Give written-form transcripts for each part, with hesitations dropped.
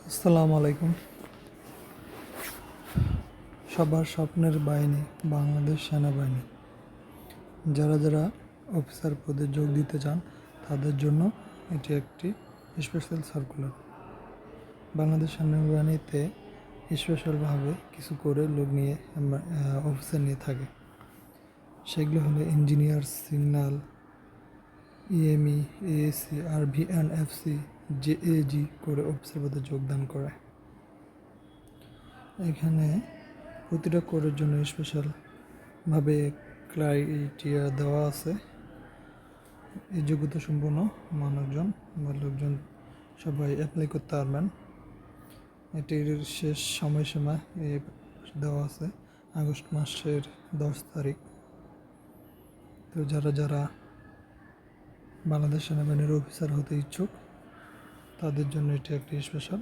আসসালামু আলাইকুম। সবার স্বপ্নের বাহিনী বাংলাদেশ সেনাবাহিনী। যারা যারা অফিসার পদে যোগ দিতে চান তাদের জন্য এটি একটি স্পেশাল সার্কুলার। বাংলাদেশ সেনাবাহিনীতে স্পেশালভাবে কিছু করে লোক নিয়ে অফিসার নিয়ে থাকে। সেগুলো হলো ইঞ্জিনিয়ার, সিগন্যাল, ইএমই, এএসসি, আরভিএনএফসি, জেএজি করে অফিসার পদে যোগদান করে। এখানে প্রতিটা কোরের জন্য স্পেশালভাবে ক্রাইটেরিয়া দেওয়া আছে। এই যোগ্যতা সম্পন্ন মানুষজন বা লোকজন সবাই অ্যাপ্লাই করতে পারবেন। এটির শেষ সময়সীমা দেওয়া আছে আগস্ট মাসের 10 তারিখ। তো যারা যারা বাংলাদেশ সেনাবাহিনীর অফিসার হতে ইচ্ছুক তাদের জন্য এটি একটি স্পেশাল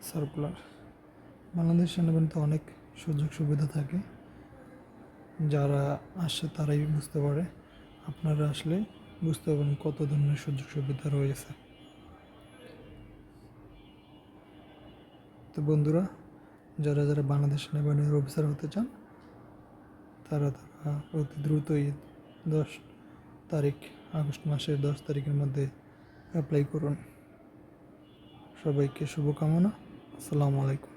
সার্কুলার। বাংলাদেশ সেনাবাহিনীতে অনেক সুযোগ সুবিধা থাকে, যারা আসে তারাই বুঝতে পারে। আপনারা আসলে বুঝতে পারবেন কত ধরনের সুযোগ সুবিধা রয়েছে। তো বন্ধুরা, যারা যারা বাংলাদেশ সেনাবাহিনীর অফিসার হতে চান তারা অতি দ্রুতই 10 তারিখ, আগস্ট মাসের 10 তারিখের মধ্যে অ্যাপ্লাই করুন। সবাইকে শুভকামনা। আসসালামু আলাইকুম।